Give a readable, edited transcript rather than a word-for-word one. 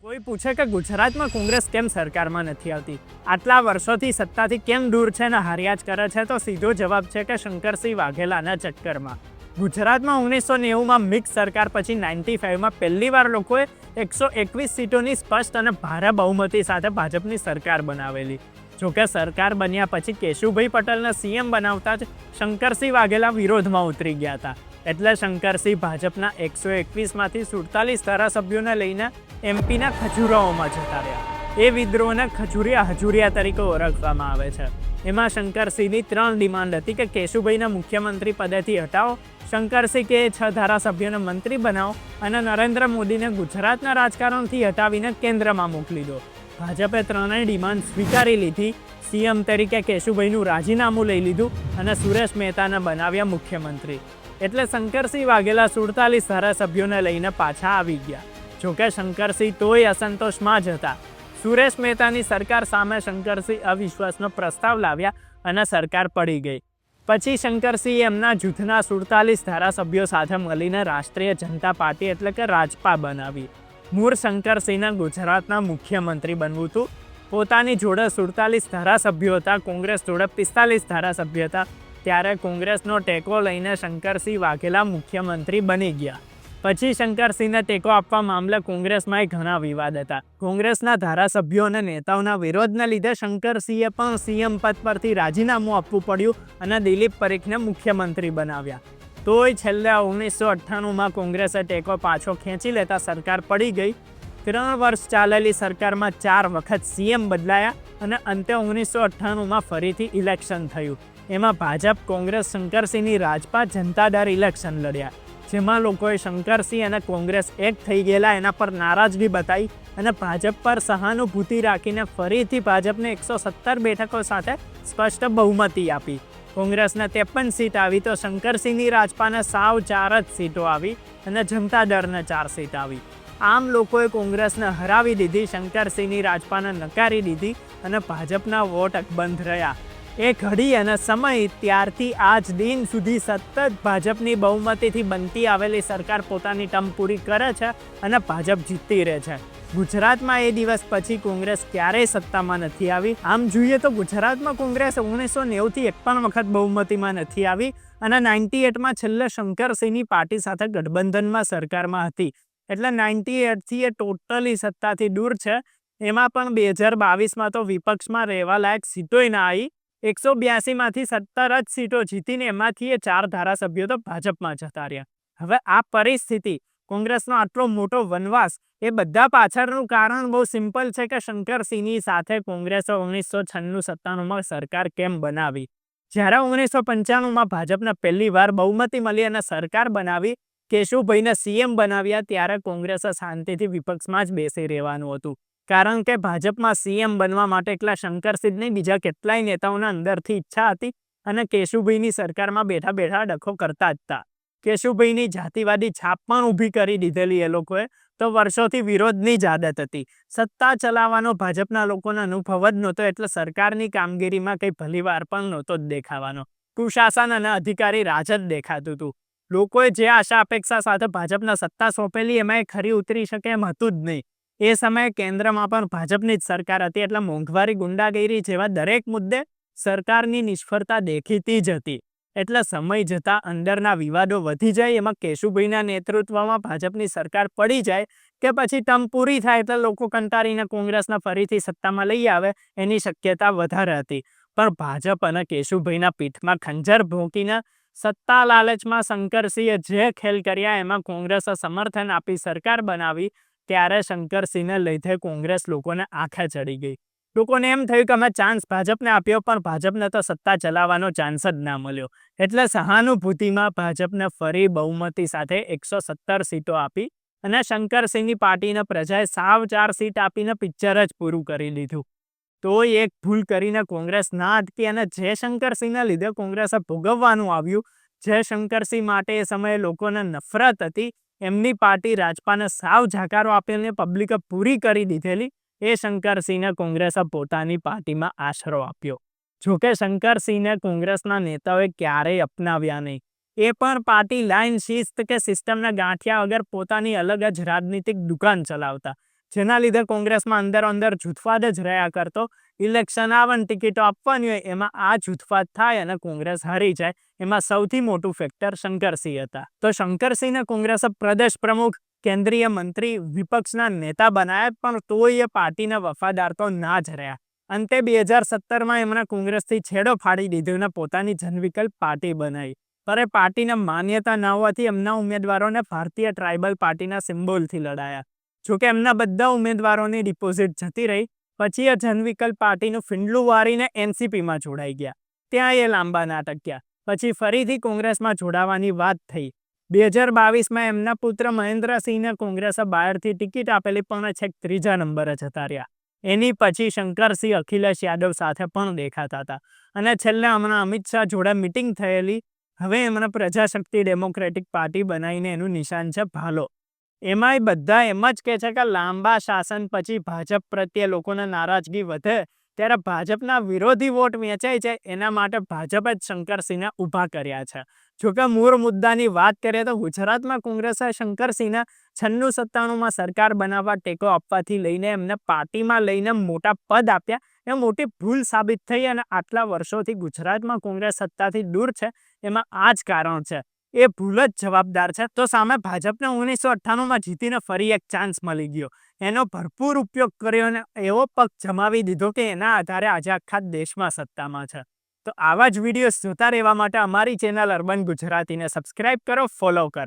કોઈ પૂછે કે ગુજરાતમાં કોંગ્રેસ કેમ સરકારમાં નથી આવતી, આટલા વર્ષોથી સત્તાથી કેમ દૂર છે ને હાર્યા જ કરે છે, તો સીધો જવાબ છે કે શંકરસિંહ વાઘેલાના ચક્કરમાં. ગુજરાતમાં 1990માં મિક્સ સરકાર પછી 95માં પહેલીવાર લોકોએ 121 સીટોની સ્પષ્ટ અને ભારે બહુમતી સાથે ભાજપની સરકાર બનાવેલી. જોકે સરકાર બન્યા પછી કેશુભાઈ પટેલને સીએમ બનાવતા જ શંકરસિંહ વાઘેલા વિરોધમાં ઉતરી ગયા હતા. એટલે શંકરસિંહ ભાજપના 121માંથી 47 ધારાસભ્યોને લઈને એમપીના ખજૂરાઓમાં જતા રહ્યા. એ વિદ્રોહને ખજૂરિયા હજુરિયા તરીકે ઓળખવામાં આવે છે. એમાં શંકરસિંહની 3 ડિમાન્ડ હતી કે કેશુભાઈને મુખ્યમંત્રી પદેથી હટાવો, શંકરસિંહ કે 6 ધારાસભ્યોને મંત્રી બનાવો અને નરેન્દ્ર મોદીને ગુજરાતના રાજકારણથી હટાવીને કેન્દ્રમાં મોકલી દો. ભાજપે 3 ડિમાન્ડ સ્વીકારી લીધી. સીએમ તરીકે કેશુભાઈનું રાજીનામું લઈ લીધું અને સુરેશ મહેતાને બનાવ્યા મુખ્યમંત્રી. એટલે શંકરસિંહ વાઘેલા 47 ધારાસભ્યોને લઈને પાછા આવી ગયા. જોકે શંકરસિંહ તોય અસંતોષમાં જ હતા. સુરેશ મહેતાની સરકાર સામે શંકરસિંહ અવિશ્વાસનો પ્રસ્તાવ લાવ્યા અને સરકાર પડી ગઈ. પછી શંકરસિંહ એમના જૂથના 47 ધારાસભ્યો સાથે મળીને રાષ્ટ્રીય જનતા પાર્ટી એટલે કે રાજપા બનાવી. મૂળ શંકરસિંહને ગુજરાતના મુખ્યમંત્રી બનવું હતું. પોતાની જોડે 47 ધારાસભ્યો હતા, કોંગ્રેસ જોડે 45 ધારાસભ્યો હતા. ત્યારે કોંગ્રેસનો ટેકો લઈને શંકરસિંહ વાઘેલા મુખ્યમંત્રી બની ગયા. પછી શંકરસિંહને ટેકો આપવા મામલે કોંગ્રેસમાં ઘણા વિવાદ હતા. કોંગ્રેસના ધારાસભ્યો અને નેતાઓના વિરોધને લીધે શંકરસિંહે પણ સીએમ પદ પરથી રાજીનામું આપવું પડ્યું અને દિલીપ પરીખને મુખ્યમંત્રી બનાવ્યા. તોય છેલ્લે 1998માં કોંગ્રેસે ટેકો પાછો ખેંચી લેતા સરકાર પડી ગઈ. 3 વર્ષ ચાલેલી સરકારમાં 4 વખત સીએમ બદલાયા અને અંતે 1998માં ફરીથી ઇલેક્શન થયું. એમાં ભાજપ, કોંગ્રેસ, શંકરસિંહની રાજપા જનતા દળ ઇલેક્શન લડ્યા, જેમાં લોકોએ શંકરસિંહ અને કોંગ્રેસ એક થઈ ગયેલા એના પર નારાજગી બતાવી અને ભાજપ પર સહાનુભૂતિ રાખીને ફરીથી ભાજપને 117 બેઠકો સાથે સ્પષ્ટ બહુમતી આપી. કોંગ્રેસને 53 સીટ આવી તો શંકરસિંહની રાજપાને સાવ 4 જ સીટો આવી અને જનતા દળને 4 સીટ આવી. આમ લોકોએ કોંગ્રેસને હરાવી દીધી, શંકરસિંહની રાજપાને નકારી દીધી અને ભાજપના વોટ અકબંધ રહ્યા. એ ઘડી અને સમય ત્યારથી આજ દિન સુધી સતત ભાજપની બહુમતીથી બનતી આવેલી સરકાર પોતાની ટર્મ પૂરી કરે છે અને ભાજપ જીતતી રહે છે. ગુજરાતમાં એ દિવસ પછી કોંગ્રેસ ક્યારેય સત્તામાં નથી આવી. આમ જોઈએ તો ગુજરાતમાં કોંગ્રેસ 1990થી 51 વખત બહુમતીમાં નથી આવી અને 98માં છેલ્લે શંકરસિંહની પાર્ટી સાથે ગઠબંધનમાં સરકારમાં હતી. એટલે 98થી એ ટોટલી સત્તાથી દૂર છે. એમાં પણ 2022માં તો વિપક્ષમાં રહેવા લાયક સીટોય ના આવી. 182માંથી 17 જ સીટો જીતીને એમાંથી એ 4 ધારાસભ્યો તો ભાજપમાં જતા રહ્યા. હવે આ પરિસ્થિતિ, કોંગ્રેસનો આટલો મોટો વનવાસ, એ બધા પાછળનું કારણ બહુ સિમ્પલ છે કે શંકરસિંહની સાથે કોંગ્રેસે 1996-97માં સરકાર કેમ બનાવી. જ્યારે 1995માં ભાજપને પહેલી વાર બહુમતી મળી અને સરકાર બનાવી, કેશુભાઈને સીએમ બનાવ્યા, ત્યારે કોંગ્રેસે શાંતિથી વિપક્ષમાં જ બેસી રહેવાનું હતું. કારણ કે ભાજપમાં સીએમ બનવા માટે એકલા શંકરસિંહ નહીં, બીજા કેટલાય નેતાઓના અંદરથી ઈચ્છા હતી અને કેશુભાઈની સરકારમાં બેઠા બેઠા ડખો કરતા જ હતા. કેશુભાઈની જાતિવાદી છાપ પણ ઊભી કરી દીધેલી એ લોકોએ, તો વર્ષોથી વિરોધની જ આદત હતી. સત્તા ચલાવવાનો ભાજપના લોકોનો અનુભવ જ નહોતો, એટલે સરકારની કામગીરીમાં કંઈ ભલીવાર પણ નહોતો જ દેખાવાનો. કુશાસન અને અધિકારી રાજ જ દેખાતું હતું. લોકોએ જે આશા અપેક્ષા સાથે ભાજપના સત્તા સોંપેલી એમાં એ ખરી ઉતરી શકે એમ હતું જ નહીં. એ સમયે કેન્દ્રમાં પણ ભાજપની જ સરકાર હતી, એટલે મોંઘવારી, ગુંડાગીરી જેવા દરેક મુદ્દે સરકારની નિષ્ફળતા દેખીતી જ હતી. એટલે સમય જતાં અંદરના વિવાદો વધી જાય, એમાં કેશુભાઈના નેતૃત્વમાં ભાજપની સરકાર પડી જાય કે પછી ટર્મ પૂરી થાય એટલે લોકો કંટાળીને કોંગ્રેસને ફરીથી સત્તામાં લઈ આવે, એની શક્યતા વધારે હતી. પણ ભાજપ અને કેશુભાઈના પીઠમાં ખંજર ભોંકીને સત્તા લાલચમાં શંકરસિંહે જે ખેલ કર્યા એમાં કોંગ્રેસે સમર્થન આપી સરકાર બનાવી. ત્યારે શંકરસિંહને લીધે કોંગ્રેસ લોકોને આંખે ચડી ગઈ. લોકોને એમ થયું કે અમે ચાન્સ ભાજપને આપ્યો, પણ ભાજપને તો સત્તા ચલાવવાનો ચાન્સ જ ના મળ્યો. એટલે સહાનુભૂતિમાં ભાજપને ફરી બહુમતી સાથે 117 સીટો આપી અને શંકરસિંહની પાર્ટીને પ્રજાએ સાવ 4 સીટ આપીને પિક્ચર જ પૂરું કરી લીધું. તોય એક ભૂલ કરીને કોંગ્રેસ ના અટકી અને જે શંકરસિંહને લીધે કોંગ્રેસે ભોગવવાનું આવ્યું, જે શંકરસિંહ માટે એ સમયે લોકોને નફરત હતી, એમની પાર્ટી રાજપાને સાવ ઝાકારો આપીને પબ્લિકે પૂરી કરી દીધેલી, એ શંકરસિંહને કોંગ્રેસે પોતાની પાર્ટીમાં આશરો આપ્યો. જોકે શંકરસિંહને કોંગ્રેસના નેતાઓએ ક્યારેય અપનાવ્યા નહીં. એ પણ પાર્ટી લાઈન, શિસ્ત કે સિસ્ટમના ગાંઠિયા વગર પોતાની અલગ જ રાજનીતિક દુકાન ચલાવતા. જેના લીધે કોંગ્રેસમાં અંદર જૂથવાદ જ રહ્યા કરતો. ઇલેક્શન આવે ને ટિકિટો આપવાની હોય એમાં આ જૂથવાદ થાય અને કોંગ્રેસ હારી જાય. એમાં સૌથી મોટું ફેક્ટર શંકરસિંહ હતા. તો શંકરસિંહને કોંગ્રેસે પ્રદેશ પ્રમુખ, કેન્દ્રીય મંત્રી, વિપક્ષના નેતા બનાવ્યા, પણ તોય એ પાર્ટીના વફાદાર તો ના જ રહ્યા. અંતે 2017માં એમણે કોંગ્રેસથી છેડો ફાડી દીધો અને પોતાની જનવિકલ્પ પાર્ટી બનાવી. પર એ પાર્ટીને માન્યતા ન હોવાથી એમના ઉમેદવારોને ભારતીય ટ્રાઇબલ પાર્ટીના સિમ્બોલથી લડાયા. જોકે એમના બધા ઉમેદવારોની ડિપોઝિટ જતી રહી. પછી એ જનવિકલ્પ પાર્ટીનું ફીંડલું વારીને એનસીપીમાં જોડાઈ ગયા. ત્યાં એ લાંબા ના ટક્યા. પછી ફરીથી કોંગ્રેસમાં જોડાવાની વાત થઈ. 2022માં એમના પુત્ર મહેન્દ્રસિંહને કોંગ્રેસે બાયડથી ટિકિટ આપેલી, પણ છેક 3જા નંબરે જતા રહ્યા. એની પછી શંકરસિંહ અખિલેશ યાદવ સાથે પણ દેખાતા હતા. અને છેલ્લે હમણાં અમિત શાહ જોડે મિટિંગ થયેલી. હવે એમણે પ્રજાશક્તિ ડેમોક્રેટિક પાર્ટી બનાવીને એનું નિશાન છે ભાલો. એમાંય બધા એમ જ કહે છે કે લાંબા શાસન પછી ભાજપ પ્રત્યે લોકોને નારાજગી વધે, ત્યારે ભાજપના વિરોધી વોટ વેચાય છે, એના માટે ભાજપે જ શંકરસિંહને ઊભા કર્યા છે. જોકે મૂળ મુદ્દાની વાત કરીએ તો ગુજરાતમાં કોંગ્રેસે શંકરસિંહને 96-97માં સરકાર બનાવવા ટેકો આપવાથી લઈને એમને પાર્ટીમાં લઈને મોટા પદ આપ્યા એ મોટી ભૂલ સાબિત થઈ. અને આટલા વર્ષોથી ગુજરાતમાં કોંગ્રેસ સત્તાથી દૂર છે એમાં આ જ કારણ છે. એ ભૂલ જ જવાબદાર છે. તો સામે ભાજપને 1998માં જીતીને ફરી એક ચાન્સ મળી ગયો. એનો ભરપૂર ઉપયોગ કર્યો અને એવો પક્ષ જમાવી દીધો કે એના આધારે આજે આખા દેશમાં સત્તામાં છે. તો આવા જ વિડીયોઝ જોતા રહેવા માટે અમારી ચેનલ અર્બન ગુજરાતીને સબસ્ક્રાઇબ કરો, ફોલો કરો.